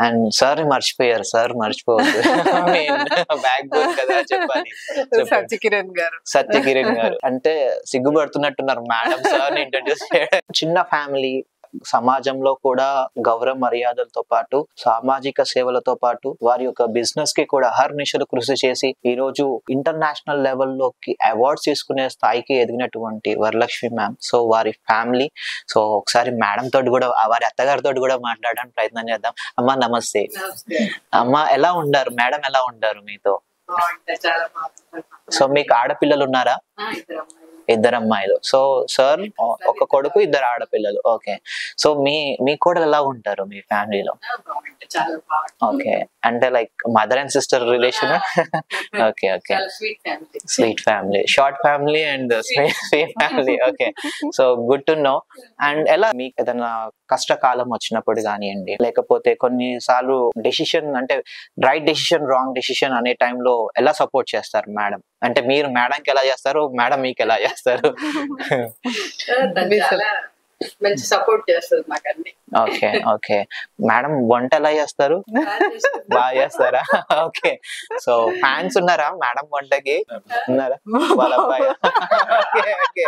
అండ్ సార్ మర్చిపోయారు, సార్ మర్చిపోవద్దు, బ్యాక్ బోన్ కదా చెప్పాలి. సత్యకిరణ్ గారు అంటే సిగ్గుపడుతున్నట్టున్నారు మేడం సార్ ని ఇంట్రడ్యూస్ చేయడం. చిన్న ఫ్యామిలీ, సమాజంలో కూడా గౌరవ మర్యాదలతో పాటు సామాజిక సేవలతో పాటు వారి యొక్క బిజినెస్ కి కూడా అహర్నిశలు కృషి చేసి ఈ రోజు ఇంటర్నేషనల్ లెవెల్లోకి అవార్డ్స్ తీసుకునే స్థాయికి ఎదిగినటువంటి వరలక్ష్మి మ్యామ్. సో వారి ఫ్యామిలీ, సో ఒకసారి మేడం తోటి కూడా, వారి అత్తగారితో కూడా మాట్లాడడానికి ప్రయత్నం చేద్దాం. అమ్మా నమస్తే. అమ్మా ఎలా ఉండారు? మేడం ఎలా ఉండారు మీతో? సో మీకు ఆడపిల్లలు ఉన్నారా? ఇద్దరు అమ్మాయిలు. సో సార్ ఒక కొడుకు, ఇద్దరు ఆడపిల్లలు. సో మీ కూడా ఎలా ఉంటారు మీ ఫ్యామిలీలో? అంటే like mother and sister relation? Sweet family, short family and sweet family. So good to know. And ఎలా మీకు ఏదైనా కష్టకాలం వచ్చినప్పుడు కానివ్వండి, లేకపోతే కొన్నిసార్లు డెసిషన్ అంటే రైట్ డెసిషన్, రాంగ్ డెసిషన్ అనే టైంలో ఎలా సపోర్ట్ చేస్తారు మేడం? అంటే మీరు మేడంకి ఎలా చేస్తారు, మేడం మీకు ఎలా చేస్తారు? మంచి సపోర్ట్ చేస్తుంది మాకు అన్ని. ఓకే ఓకే మేడం వంట ఎలా చేస్తారు? బాగా చేస్తారా? ఓకే సో ఫ్యాన్స్ ఉన్నారా మేడం వంటకి? ఉన్నారా వాళ్ళ అబ్బాయి? ఓకే ఓకే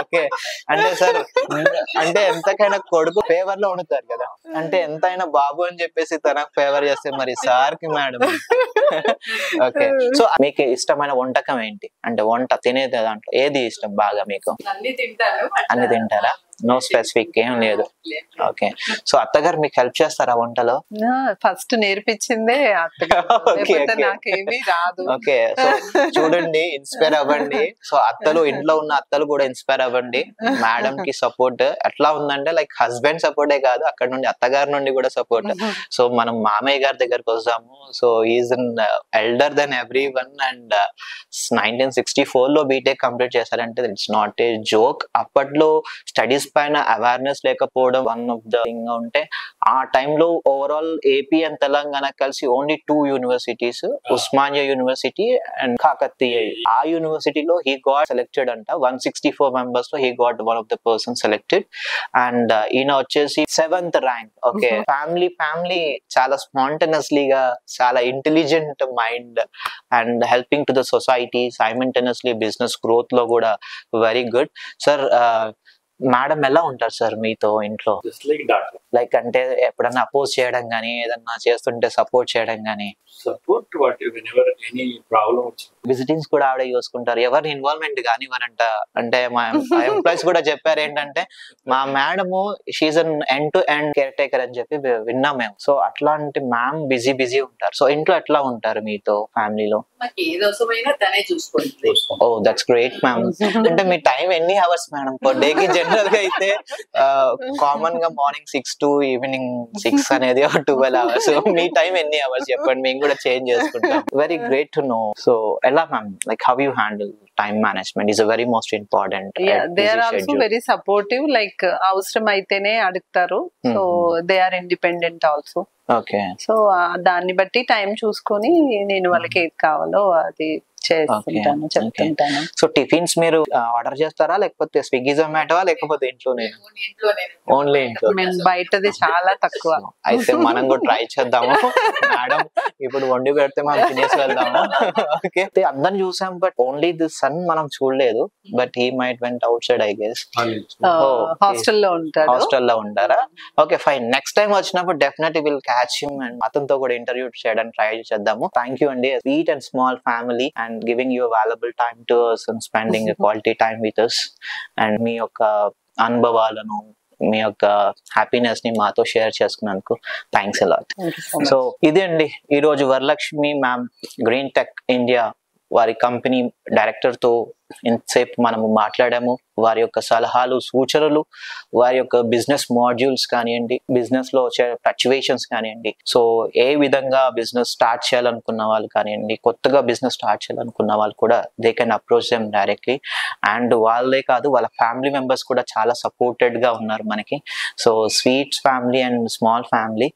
ఓకే అంటే సార్ అంటే ఎంతకైనా కొడుకు ఫేవర్ లో ఉండుతారు కదా, అంటే ఎంతైనా బాబు అని చెప్పేసి తనకు ఫేవర్ చేస్తే మరి సార్ కి మేడం. ఓకే సో మీకు ఇష్టమైన వంటకం ఏంటి? అంటే వంట తినేది దాంట్లో ఏది ఇష్టం బాగా మీకు? అన్ని తింటాను. అన్ని తింటారా? నో స్పెసిఫిక్ ఏం లేదు. ఓకే సో అత్తగారు మీకు హెల్ప్ చేస్తారా వంటలో? ఫస్ట్ నేర్పించిందే నాకేమీ రాదు. ఓకే సో చూడండి ఇన్స్పైర్ అవ్వండి. సో అత్తలు ఇంట్లో ఉన్న అత్తలు కూడా ఇన్స్పైర్ అవ్వండి. మేడం కి సపోర్ట్ ఎట్లా ఉందంటే లైక్ హస్బెండ్ సపోర్టే కాదు, అక్కడ నుండి అత్తగారి నుండి కూడా సపోర్ట్. సో మనం మామయ్య గారి దగ్గరకు వస్తాము. So is an elder then everyone and 1964 లో బీటెక్ కంప్లీట్ చేశారంటే ఇట్స్ నాట్ ఏ జోక్. అప్పట్లో స్టడీస్ పైన అవేర్నెస్ లేకపోవడం వన్ ఆఫ్ ద థింగ్ ఉంటే, ఆ టైంలో ఓవరాల్ ఏపీ అండ్ తెలంగాణ కలిసి only 2 universities, Osmania university and Kakatiya. ఆ యూనివర్సిటీలో హీ గాట్ సెలెక్టెడ్ అంట. 164 మెంబర్స్ లో he got one of the person selected and ఈయన వచ్చేసి 7th ర్యాంక్. ఓకే ఫ్యామిలీ చాలా స్పాంటనస్లీగా, చాలా intelligent mind and helping to the society, simultaneously business growth లో కూడా వెరీ గుడ్. సార్ మేడం ఎలా ఉంటారు సార్ మీతో ఇంట్లో? లైక్ అంటే ఎప్పుడన్నా అపోజ్ చేయడం గానీ, ఏదన్నా చేస్తుంటే సపోర్ట్ చేయడం గానీ? Support what whenever any problem వచ్చింది విజిటింగ్స్ కూడా ఆవిడే చూసుకుంటారు, ఎవరిని ఇన్వాల్వ్మెంట్ కానివ్వరంట. అంటే మా ఎంప్లాయీస్ కూడా చెప్పారు ఏంటంటే మా madam she's an end to end caretaker అని చెప్పి విన్నాం మేము. సో అట్లాంటి మ్యామ్ బిజీ ఉంటారు. సో ఇంట్లో ఎట్లా ఉంటారు మీతో ఫ్యామిలీలో? Oh that's great ma'am. అంటే మీ టైం ఎన్ని అవర్స్ మేడం పర్ డే కి? జనరల్ గా అయితే కామన్ గా మార్నింగ్ 6 to ఈవినింగ్ 6 అనేది 12 hours. మీ టైం ఎన్ని అవర్స్ చెప్పండి, మేము కూడా చేంజ్ చేసుకుంటాం. Very great to know. So ఎలా ma'am like how you handle time management is a very most important. Yeah, they are also very supportive, like అవసరం అయితేనే అడుగుతారు. So they are independent also. Okay so దాన్ని బట్టి time చూసుకొని నేను వాళ్ళకి ఏది కావాలో అది చేస్తుంటాను, చెప్తుంటాను. సో టిఫిన్స్ మీరు ఆర్డర్ చేస్తారా లేకపోతే స్విగ్గీ జొమాటో లేకపోతే ఇంట్లోనే? ఓన్లీ ఇంట్లో. బయటది చాలా తక్కువ. అయితే మనం కూడా ట్రై చేద్దాము మేడం, ఇప్పుడు వండి పెడితే మనం తినేసి వెళ్దాము. ఓకే అందరిని చూసాం బట్ ఓన్లీ ది సన్ మనం చూడలేదు. But he might went out side I guess. హాస్టల్లో ఉంటారు. హాస్టల్లో ఉంటారా? Okay fine. నెక్స్ట్ టైం వచ్చినప్పుడు definitely will catch him and అతనితో కూడా ఇంటర్వ్యూ చేయడానికి ట్రై చేద్దాము. థ్యాంక్ యూ అండి. Sweet and small family and giving you a valuable time to us and spending a quality time with us and మీ యొక్క అనుభవాలను, మీ యొక్క happiness ని మాతో షేర్ చేసుకున్నందుకు థ్యాంక్స్ a lot. సో ఇదే అండి ఈరోజు Varalakshmi ma'am green tech India వారి కంపెనీ డైరెక్టర్ తో ఇంతసేపు మనము మాట్లాడాము. వారి యొక్క సలహాలు, సూచనలు, వారి యొక్క బిజినెస్ మాడ్యూల్స్ కానివ్వండి, బిజినెస్ లో వచ్చే ఫ్లక్చువేషన్స్ కానివ్వండి, సో ఏ విధంగా బిజినెస్ స్టార్ట్ చేయాలనుకున్న వాళ్ళు కానివ్వండి, కొత్తగా బిజినెస్ స్టార్ట్ చేయాలనుకున్న వాళ్ళు కూడా they can approach them directly. And వాళ్ళే కాదు వాళ్ళ ఫ్యామిలీ మెంబర్స్ కూడా చాలా సపోర్టెడ్ గా ఉన్నారు మనకి. So sweets family and small family